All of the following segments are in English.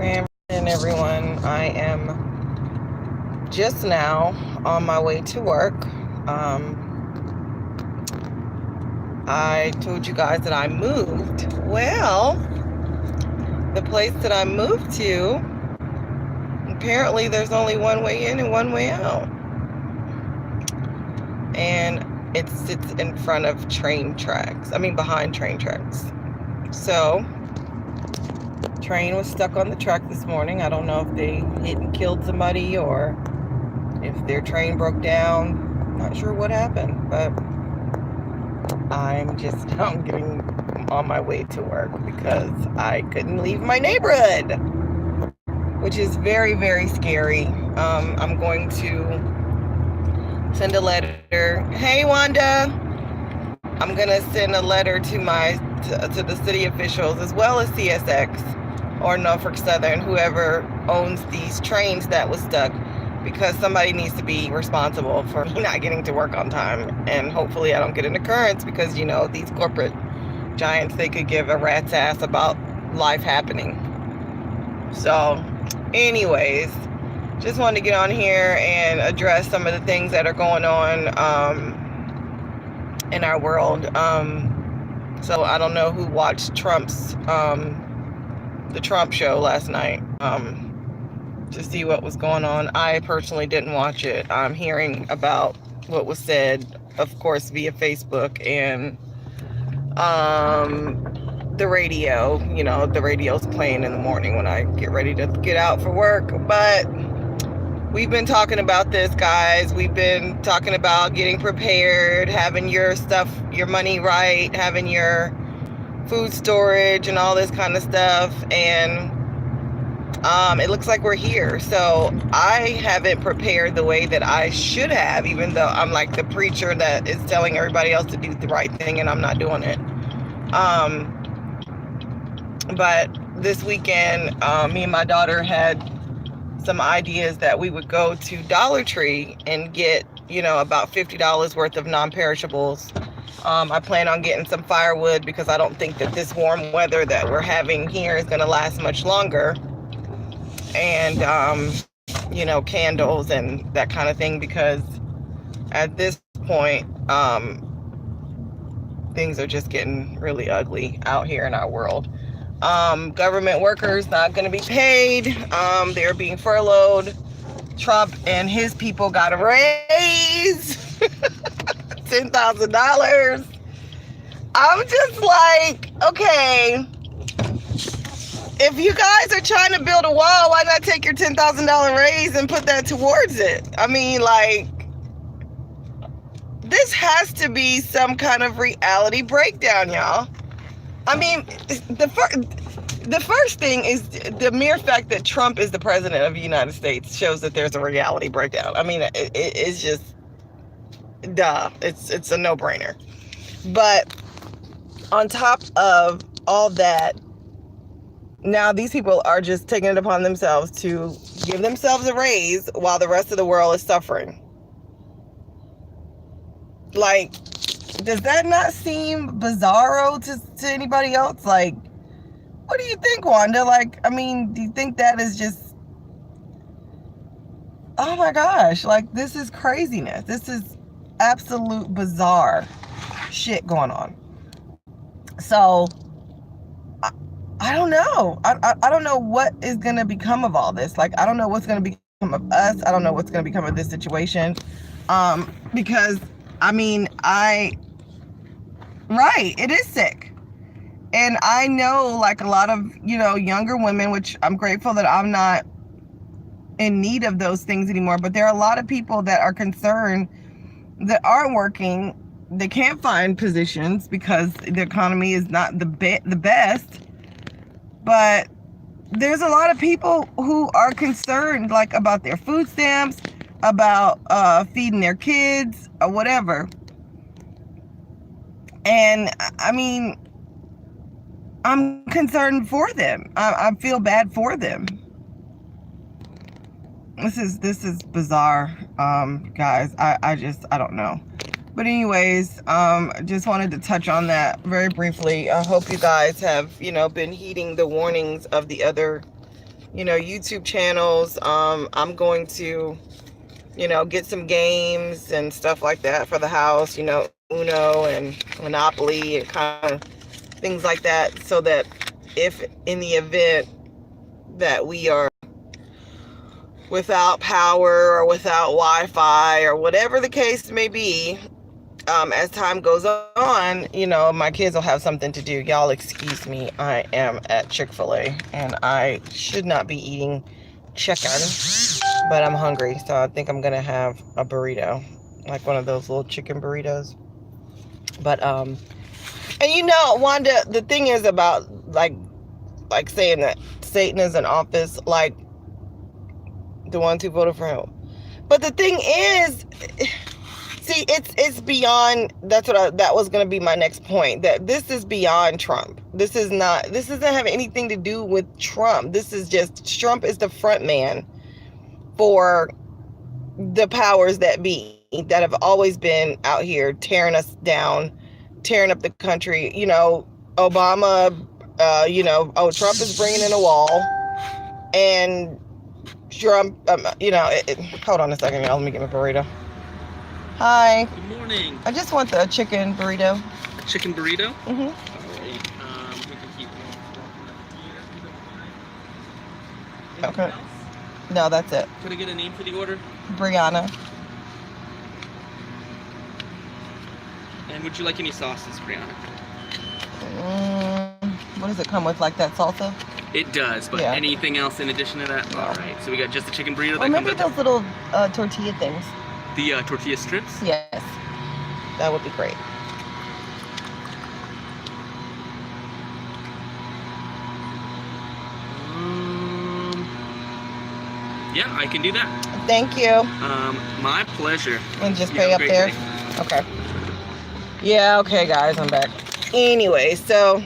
Grand and everyone. I am just now on my way to work. I told you guys that I moved. Well, the place that I moved to, apparently there's only one way in and one way out. And it sits in front of train tracks. Behind train tracks. So, train was stuck on the track this morning. I don't know if they hit and killed somebody or if their train broke down. Not sure what happened, but I'm just now getting on my way to work because I couldn't leave my neighborhood, which is very, very scary. I'm going to send a letter. Hey, Wanda. I'm going to send a letter to the city officials as well as CSX or Norfolk Southern, whoever owns these trains that was stuck, because somebody needs to be responsible for me not getting to work on time. And hopefully I don't get an occurrence because, these corporate giants, they could give a rat's ass about life happening. So anyways, just wanted to get on here and address some of the things that are going on in our world. So I don't know who watched the Trump show last night to see what was going on. I personally didn't watch it. I'm hearing about what was said, of course, via Facebook and the radio. The radio's playing in the morning when I get ready to get out for work. But we've been talking about this, guys. We've been talking about getting prepared, having your stuff, your money right, having your food storage and all this kind of stuff. And it looks like we're here. So I haven't prepared the way that I should have, even though I'm like the preacher that is telling everybody else to do the right thing and I'm not doing it. But this weekend, me and my daughter had some ideas that we would go to Dollar Tree and get, about $50 worth of non-perishables. I plan on getting some firewood because I don't think that this warm weather that we're having here is going to last much longer. And, candles and that kind of thing, because at this point, things are just getting really ugly out here in our world. Government workers not going to be paid. They're being furloughed. Trump and his people got a raise. $10,000. I'm just like, okay, if you guys are trying to build a wall, why not take your $10,000 raise and put that towards it? This has to be some kind of reality breakdown, y'all. The first thing is the mere fact that Trump is the president of the United States shows that there's a reality breakdown. It's just, duh. It's a no-brainer. But on top of all that, now these people are just taking it upon themselves to give themselves a raise while the rest of the world is suffering. Like, does that not seem bizarro to anybody else? Like, what do you think, Wanda? Do you think that is just, oh my gosh, this is craziness. This is absolute bizarre shit going on. So, I don't know. I don't know what is going to become of all this. I don't know what's going to become of us. I don't know what's going to become of this situation. Because, right, it is sick. And I know, a lot of, younger women, which I'm grateful that I'm not in need of those things anymore. But there are a lot of people that are concerned that aren't working. They can't find positions because the economy is not the best. But there's a lot of people who are concerned, about their food stamps, about feeding their kids or whatever. And I'm concerned for them. I feel bad for them. This is bizarre, guys. I don't know. But anyways, just wanted to touch on that very briefly. I hope you guys have, been heeding the warnings of the other YouTube channels. I'm going to, get some games and stuff like that for the house, Uno and Monopoly and kind of things like that, so that if in the event that we are without power or without Wi-Fi or whatever the case may be, as time goes on, my kids will have something to do. Y'all excuse me, I am at Chick-fil-A and I should not be eating chicken, but I'm hungry, so I think I'm gonna have a burrito, like one of those little chicken burritos. But and Wanda, the thing is about like saying that Satan is in office, like the ones who voted for him. But the thing is, see, it's beyond. That was going to be my next point. That this is beyond Trump. This doesn't have anything to do with Trump. This is just, Trump is the front man for the powers that be, that have always been out here tearing us down, tearing up the country. Obama, Trump is bringing in a wall, and Trump, hold on a second, y'all. Let me get my burrito. Hi. Good morning. I just want the chicken burrito. A chicken burrito? Mm-hmm. All right. We can keep going. Okay. No, that's it. Could I get a name for the order? Brianna. And would you like any sauces, Brianna? What does it come with, like that salsa? It does, but Yeah. Anything else in addition to that? No. All right. So we got just the chicken burrito. Or maybe those little tortilla things. The tortilla strips? Yes. That would be great. Yeah, I can do that. Thank you. My pleasure. And just You pay have up a great there? day. Okay. Yeah, okay, guys, I'm back. Anyway, so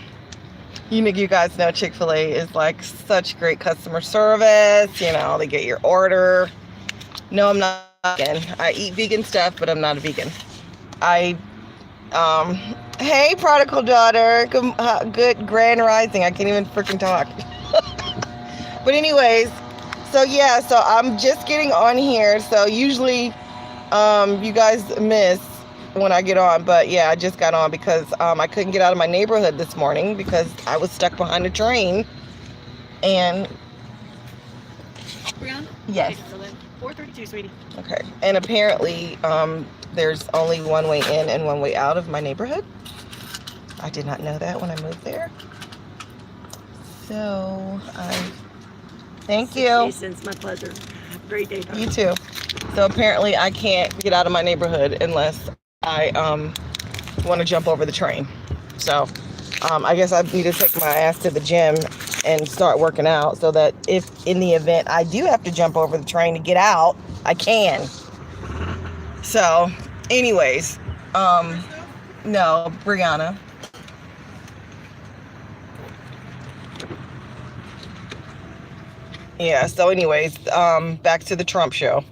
you guys know Chick-fil-A is like such great customer service. They get your order. No, I'm not vegan. I eat vegan stuff, but I'm not a vegan. Hey, prodigal daughter. Good grand rising. I can't even freaking talk. But anyways, so I'm just getting on here. So usually you guys miss when I get on, but yeah, I just got on because I couldn't get out of my neighborhood this morning because I was stuck behind a train. And Brianna? yes. Okay, so then 432, sweetie. Okay. And apparently there's only one way in and one way out of my neighborhood. I did not know that when I moved there. So thank you. Since my pleasure. Have a great day. You too. So apparently I can't get out of my neighborhood unless I want to jump over the train. So I guess I need to take my ass to the gym and start working out so that if in the event I do have to jump over the train to get out, I can. So anyways, no, Brianna. Yeah, so anyways, back to the Trump show.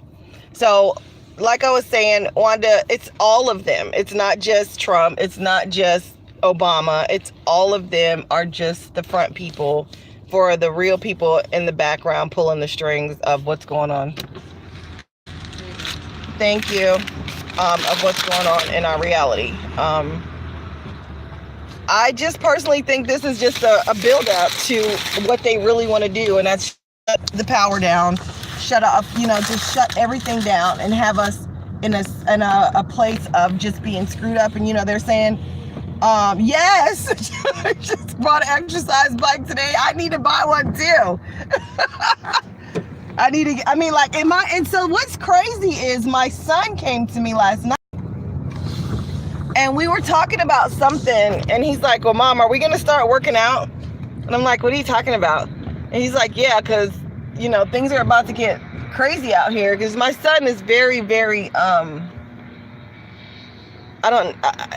So like I was saying, Wanda, it's all of them. It's not just Trump. It's not just Obama. It's all of them are just the front people for the real people in the background pulling the strings of what's going on. Thank you. Of what's going on in our reality. I just personally think this is just a build-up to what they really want to do, and that's shut the power down, shut off, just shut everything down and have us in a place of just being screwed up. And they're saying, yes, I just bought an exercise bike today. I need to buy one too. And so what's crazy is my son came to me last night and we were talking about something and he's like, well, Mom, are we going to start working out? And I'm like, what are you talking about? And he's like, yeah, because, things are about to get crazy out here. Because my son is very, very,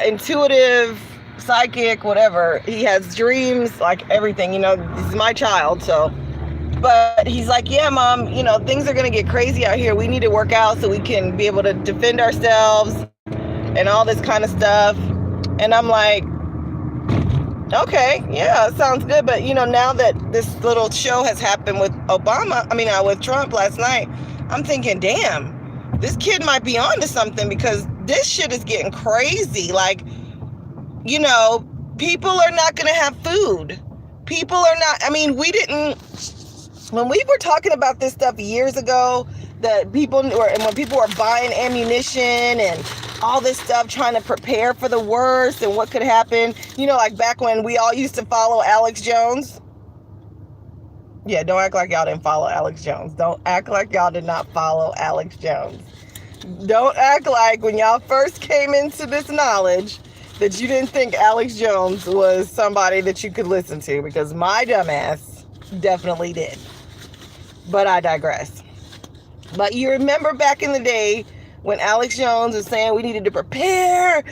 intuitive, psychic, whatever. He has dreams, like everything, he's my child. So, but he's like, yeah, Mom, things are going to get crazy out here. We need to work out so we can be able to defend ourselves and all this kind of stuff. And I'm like, Okay, yeah, sounds good. But now that this little show has happened with with Trump last night, I'm thinking, damn, this kid might be onto something, because this shit is getting crazy. Like, people are not going to have food. People are not, when we were talking about this stuff years ago, when people were buying ammunition and all this stuff, trying to prepare for the worst and what could happen, like back when we all used to follow Alex Jones. Yeah, don't act like y'all didn't follow Alex Jones. Don't act like y'all did not follow Alex Jones. Don't act like when y'all first came into this knowledge that you didn't think Alex Jones was somebody that you could listen to, because my dumbass definitely did. But I digress. But you remember back in the day when Alex Jones was saying we needed to prepare,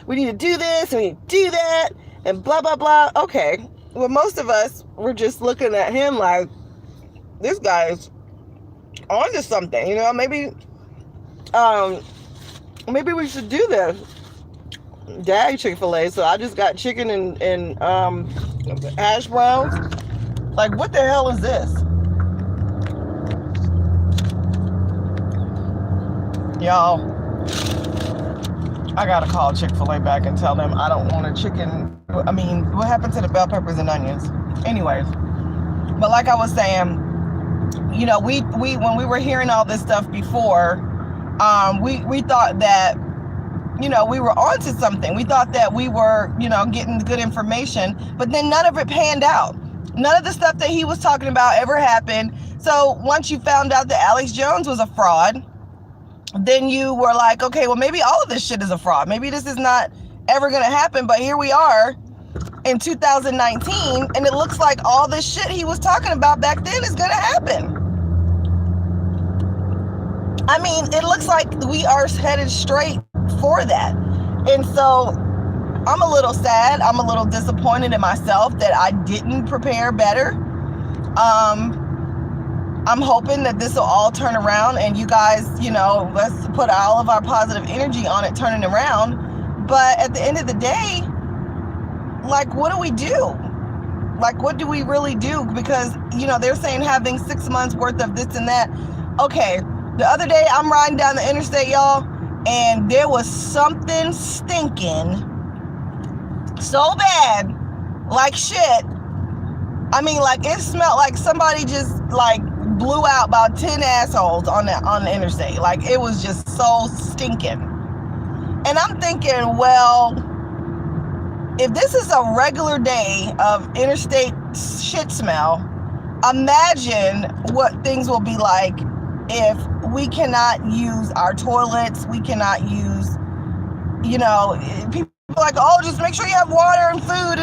we need to do this, we need to do that, and blah, blah, blah. Okay. Well, most of us were just looking at him like, this guy is onto something, maybe we should do this. Dag Chick-fil-A, so I just got chicken and hash browns. Like, what the hell is this? Y'all, I gotta call Chick-fil-A back and tell them I don't want a chicken. What happened to the bell peppers and onions? Anyways, but like I was saying, we when we were hearing all this stuff before, we thought that, we were onto something. We thought that we were, getting good information, but then none of it panned out. None of the stuff that he was talking about ever happened. So once you found out that Alex Jones was a fraud, then you were like, okay, well, maybe all of this shit is a fraud. Maybe this is not ever going to happen. But here we are in 2019, and it looks like all this shit he was talking about back then is going to happen. It looks like we are headed straight for that. And so I'm a little sad. I'm a little disappointed in myself that I didn't prepare better. I'm hoping that this will all turn around, and you guys, let's put all of our positive energy on it turning around. But at the end of the day, like, what do we do? Like, what do we really do? Because, they're saying having 6 months worth of this and that. Okay, the other day I'm riding down the interstate, y'all, and there was something stinking so bad, like shit. It smelled like somebody just, blew out about 10 assholes on the interstate. Like, it was just so stinking. And I'm thinking, well, if this is a regular day of interstate shit smell, imagine what things will be like if we cannot use our toilets, we cannot use, people are like, oh, just make sure you have water and food.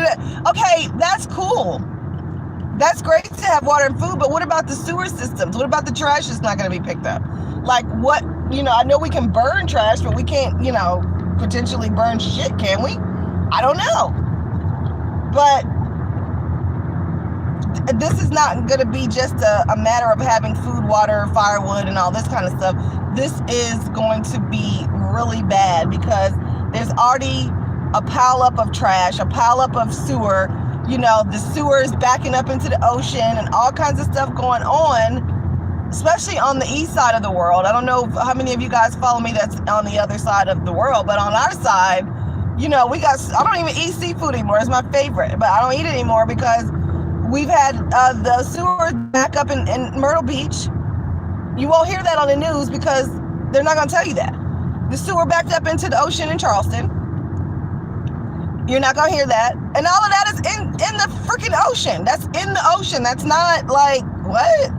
Okay, that's cool. That's great to have water and food, but what about the sewer systems? What about the trash that's not going to be picked up? Like, what, I know we can burn trash, but we can't, potentially burn shit, can we? I don't know. But this is not going to be just a matter of having food, water, firewood, and all this kind of stuff. This is going to be really bad, because there's already a pileup of trash, a pileup of sewer. The sewer is backing up into the ocean, and all kinds of stuff going on, especially on the east side of the world. I don't know how many of you guys follow me that's on the other side of the world, but on our side, I don't even eat seafood anymore. It's my favorite, but I don't eat it anymore because we've had the sewer back up in Myrtle Beach. You won't hear that on the news because they're not going to tell you that. The sewer backed up into the ocean in Charleston. You're not going to hear that. And all of that is in the freaking ocean. That's in the ocean. That's not like, what?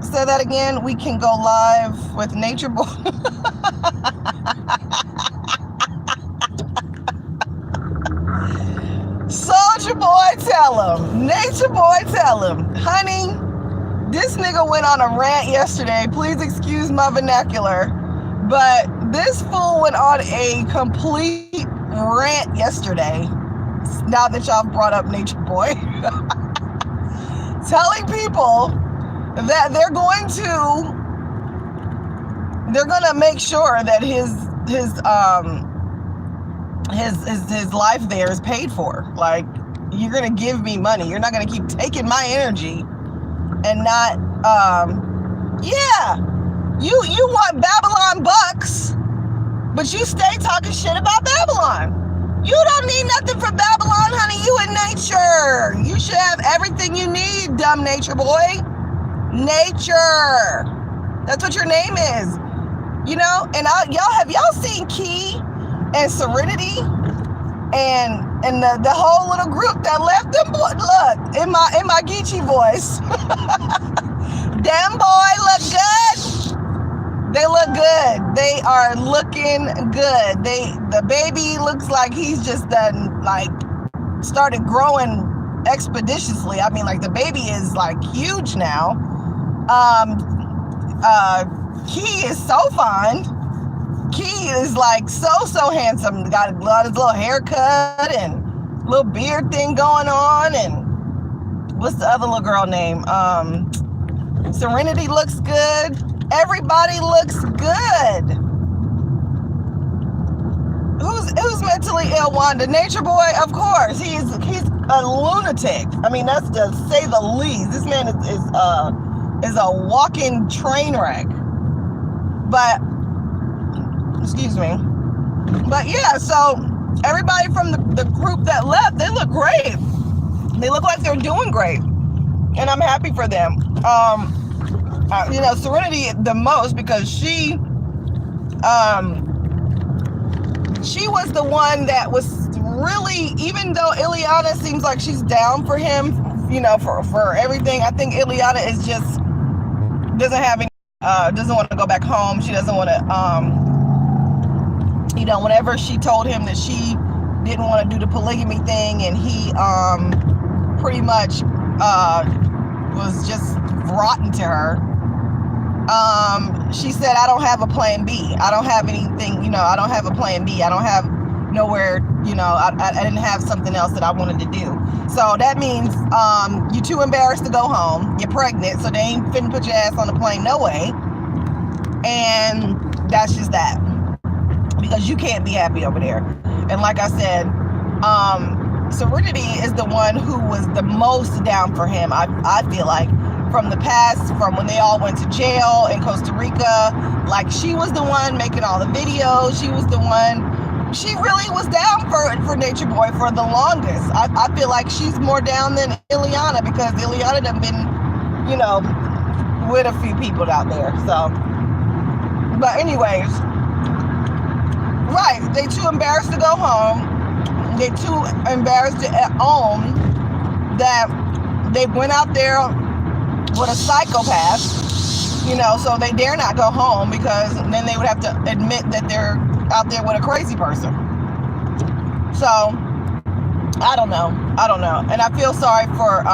Say that again. We can go live with Nature Boy. Soldier Boy, tell him. Nature Boy, tell him. Honey, this nigga went on a rant yesterday. Please excuse my vernacular. But this fool went on a complete rant yesterday. Now that y'all brought up Nature Boy. Telling people that they're going to make sure that his his life there is paid for. Like, you're gonna give me money. You're not gonna keep taking my energy and not yeah. You want Babylon bucks, but you stay talking shit about Babylon. You don't need nothing from Babylon, honey. You in nature. You should have everything you need, dumb nature boy. Nature. That's what your name is. You know, and y'all seen Key and Serenity and the whole little group that left them? Look, in my Geechee voice. Them boy look good. They look good. They are looking good. The baby looks like he's just done, like, started growing expeditiously. I mean, like, the baby is like huge now. Key is so fine. Key is like so handsome. Got his little haircut and little beard thing going on. And what's the other little girl name? Serenity looks good. Everybody looks good. Who's mentally ill? Wanda? Nature boy, of course. He's a lunatic. I mean, that's to say the least. This man is a walking train wreck. But excuse me. But yeah, so everybody from the group that left, they look great. They look like they're doing great, and I'm happy for them. You know, Serenity the most, because she was the one that was really, even though Ileana seems like she's down for him, you know, for everything. I think Ileana is just doesn't want to go back home. She doesn't want to, you know, whenever she told him that she didn't want to do the polygamy thing, and he pretty much was just rotten to her. She said, I don't have a plan B. I don't have anything, you know, I don't have a plan B. I don't have nowhere, you know, I didn't have something else that I wanted to do. So that means you're too embarrassed to go home. You're pregnant, so they ain't finna put your ass on the plane, no way. And that's just that. Because you can't be happy over there. And like I said, Serenity is the one who was the most down for him, I feel like. From the past, from when they all went to jail in Costa Rica, like, she was the one making all the videos. She was the one, she really was down for Nature Boy for the longest. I feel like she's more down than Ileana, because Ileana done been, you know, with a few people out there. So, but anyways, right, they too embarrassed to go home. They too embarrassed to own that they went out there with a psychopath, you know, so they dare not go home, because then they would have to admit that they're out there with a crazy person. So I don't know, and I feel sorry for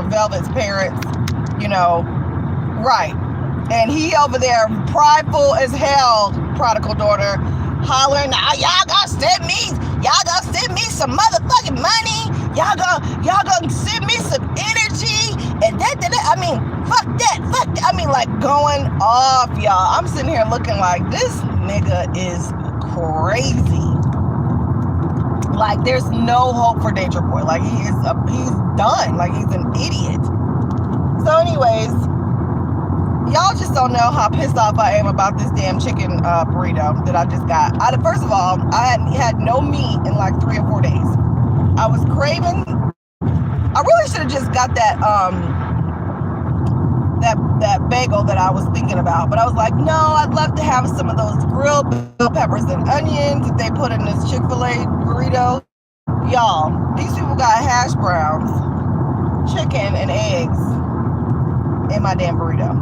Velvet's parents, you know, right? And he over there prideful as hell, prodigal daughter, hollering, y'all gonna send me some motherfucking money, y'all gonna send me some energy, and that. I mean, fuck that. I mean, like, going off, y'all. I'm sitting here looking like, this nigga is crazy. Like, there's no hope for Nature Boy. Like, he's done. Like, he's an idiot. So anyways, y'all just don't know how pissed off I am about this damn chicken burrito that I just got. First of all, I had no meat in like 3 or 4 days. I was craving. I really should have just got that bagel that I was thinking about, but I was like, no, I'd love to have some of those grilled bell peppers and onions that they put in this Chick-fil-A burrito. Y'all, these people got hash browns, chicken, and eggs in my damn burrito.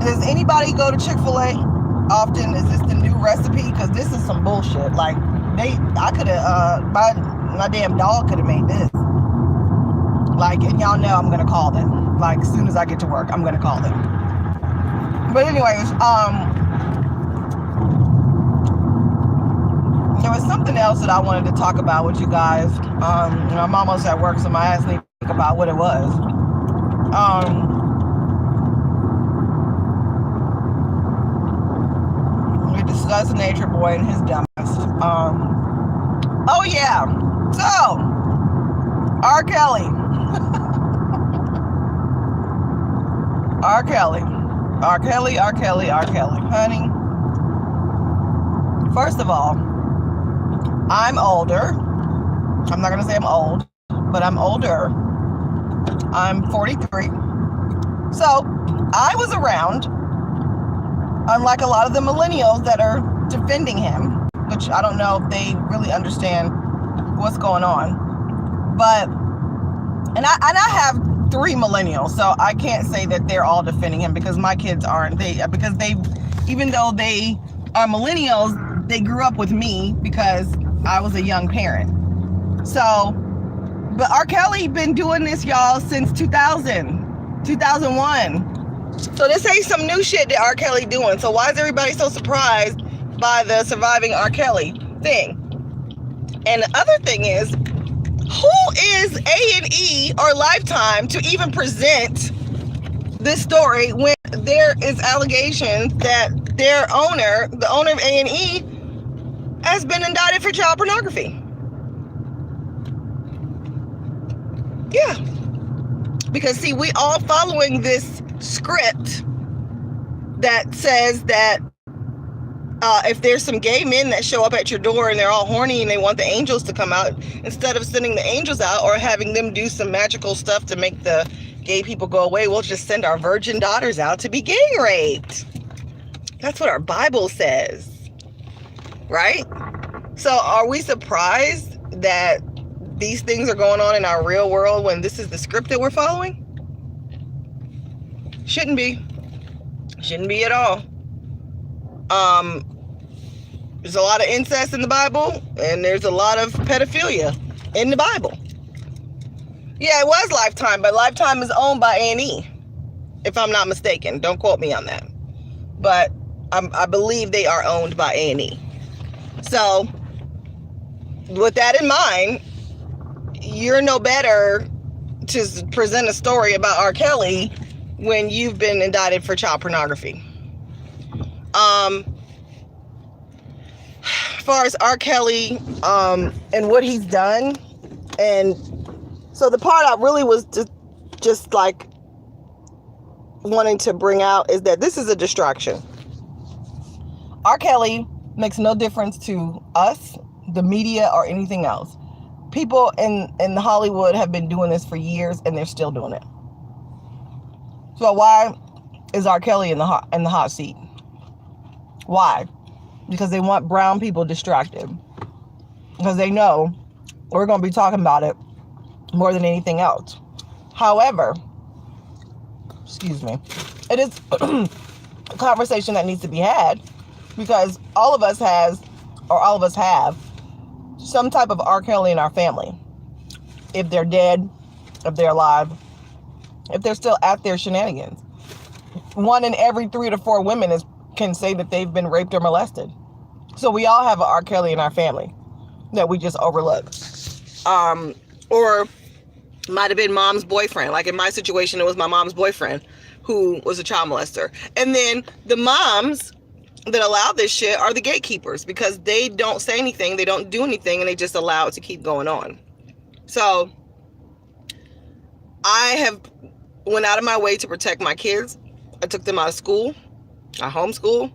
Does anybody go to Chick-fil-A often? Is this the new recipe? Because this is some bullshit. Like, I could have, my damn dog could have made this. Like, and y'all know I'm gonna call them. Like, as soon as I get to work, I'm gonna call them. But anyways, there was something else that I wanted to talk about with you guys. I'm almost at work, so my ass need to think about what it was. discuss Nature Boy and his dumbass. Oh yeah. So, R. Kelly. R. Kelly. R. Kelly, R. Kelly, R. Kelly. Honey, first of all, I'm older. I'm not going to say I'm old, but I'm older. I'm 43. So, I was around, unlike a lot of the millennials that are defending him, which I don't know if they really understand what's going on. But, and I have 3 millennials, so I can't say that they're all defending him because my kids aren't. Because they, even though they are millennials, they grew up with me because I was a young parent. So, but R. Kelly been doing this, y'all, since 2000, 2001. So this ain't some new shit that R. Kelly doing. So why is everybody so surprised by the surviving R. Kelly thing? And the other thing is, who is A&E or Lifetime to even present this story when there is allegations that their owner, the owner of A&E, has been indicted for child pornography? Yeah. Because see, we all following this script that says that if there's some gay men that show up at your door and they're all horny and they want the angels to come out, instead of sending the angels out or having them do some magical stuff to make the gay people go away, we'll just send our virgin daughters out to be gang raped. That's what our Bible says, right? So are we surprised that these things are going on in our real world when this is the script that we're following? Shouldn't be. Shouldn't be at all. There's a lot of incest in the Bible, and there's a lot of pedophilia in the Bible. Yeah, it was Lifetime, but Lifetime is owned by A&E, if I'm not mistaken. Don't quote me on that. But I believe they are owned by A&E. So, with that in mind, you're no better to present a story about R. Kelly when you've been indicted for child pornography. As far as R. Kelly and what he's done, and so the part I really was just like wanting to bring out is that this is a distraction. R. Kelly makes no difference to us, the media, or anything else. People in Hollywood have been doing this for years, and they're still doing it. So why is R. Kelly in the hot seat? Why? Because they want brown people distracted. Because they know we're going to be talking about it more than anything else. However, excuse me, it is a conversation that needs to be had because all of us have some type of R. Kelly in our family. If they're dead, if they're alive, if they're still at their shenanigans. 1 in every 3 to 4 women can say that they've been raped or molested. So we all have an R. Kelly in our family that we just overlook. Or might have been mom's boyfriend. Like in my situation, it was my mom's boyfriend who was a child molester. And then the moms that allow this shit are the gatekeepers because they don't say anything, they don't do anything, and they just allow it to keep going on. So I have went out of my way to protect my kids. I took them out of school. I homeschool.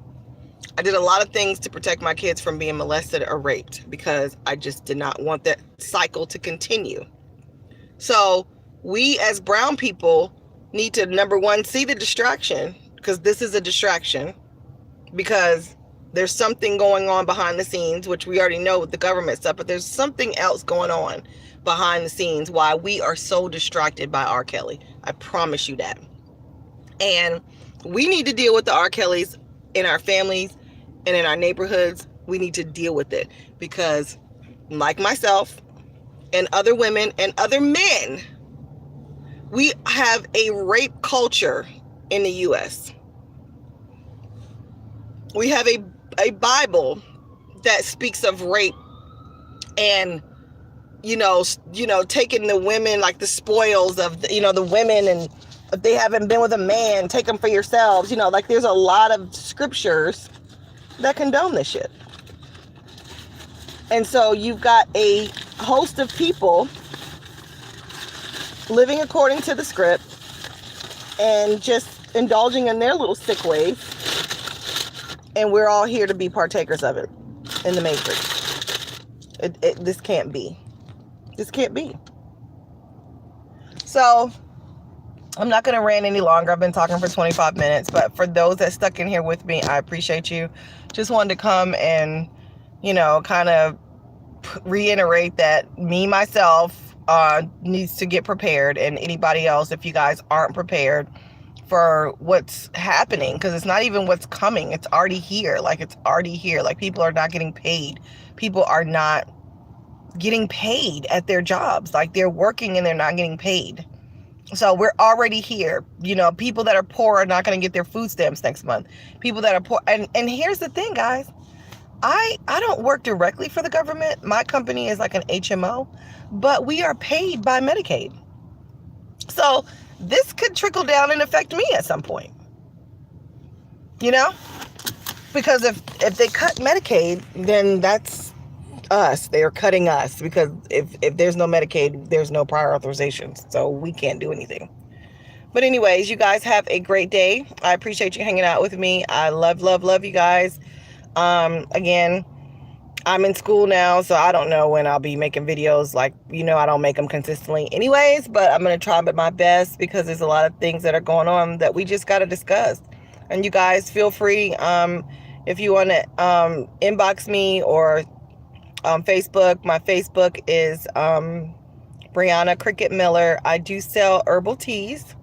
I did a lot of things to protect my kids from being molested or raped because I just did not want that cycle to continue. So we as brown people need to, number one, see the distraction, because this is a distraction, because there's something going on behind the scenes, which we already know with the government stuff, but there's something else going on behind the scenes why we are so distracted by R. Kelly. I promise you that. And we need to deal with the R. Kellys in our families and in our neighborhoods. We need to deal with it because, like myself and other women and other men, we have a rape culture in the U.S. We have a Bible that speaks of rape and, taking the women, like the spoils of, the women, and if they haven't been with a man, take them for yourselves. Like there's a lot of scriptures that condone this shit. And so you've got a host of people living according to the script and just indulging in their little sick ways. And we're all here to be partakers of it in the Matrix. This can't be. This can't be. So I'm not going to rant any longer. I've been talking for 25 minutes. But for those that stuck in here with me, I appreciate you. Just wanted to come and, kind of reiterate that me, myself, needs to get prepared. And anybody else, if you guys aren't prepared for what's happening, because it's not even what's coming. It's already here. It's already here. People are not getting paid. People are not getting paid at their jobs. They're working and they're not getting paid. So we're already here. People that are poor are not going to get their food stamps next month. People that are poor. And here's the thing, guys. I don't work directly for the government. My company is like an HMO, but we are paid by Medicaid. So this could trickle down and affect me at some point. Because if they cut Medicaid, then that's us. They're cutting us, because if there's no Medicaid, there's no prior authorizations. So we can't do anything. But anyways, you guys have a great day. I appreciate you hanging out with me. I love you guys. Again, I'm in school now, so I don't know when I'll be making videos. I don't make them consistently anyways, but I'm going to try my best, because there's a lot of things that are going on that we just got to discuss. And you guys feel free, if you want to inbox me or Facebook. My Facebook is Brianna Cricket Miller. I do sell herbal teas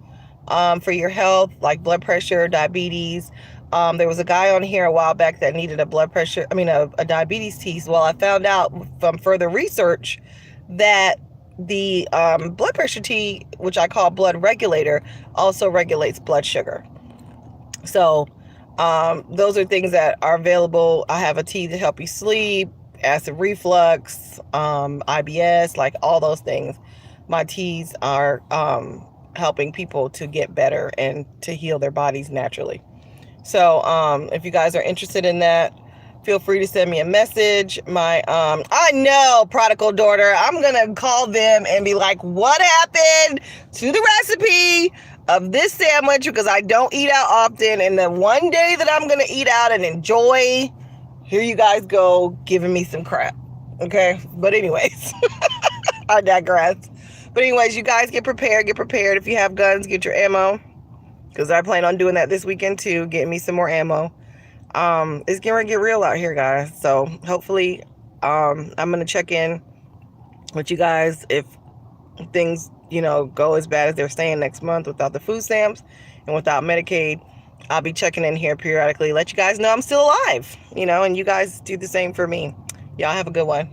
for your health, like blood pressure, diabetes. There was a guy on here a while back that needed a diabetes tea. Well, I found out from further research that the blood pressure tea, which I call blood regulator, also regulates blood sugar. So those are things that are available. I have a tea to help you sleep, acid reflux, IBS, all those things. My teas are helping people to get better and to heal their bodies naturally. So if you guys are interested in that, feel free to send me a message. I know, prodigal daughter, I'm going to call them and be like, what happened to the recipe of this sandwich? Because I don't eat out often. And the one day that I'm going to eat out and enjoy, here you guys go, giving me some crap. Okay. But anyways, I digress. But anyways, you guys get prepared. If you have guns, get your ammo. Because I plan on doing that this weekend too, getting me some more ammo. It's getting ready to get real out here, guys. So hopefully, I'm going to check in with you guys if things, go as bad as they're saying next month without the food stamps and without Medicaid. I'll be checking in here periodically, let you guys know I'm still alive, and you guys do the same for me. Y'all have a good one.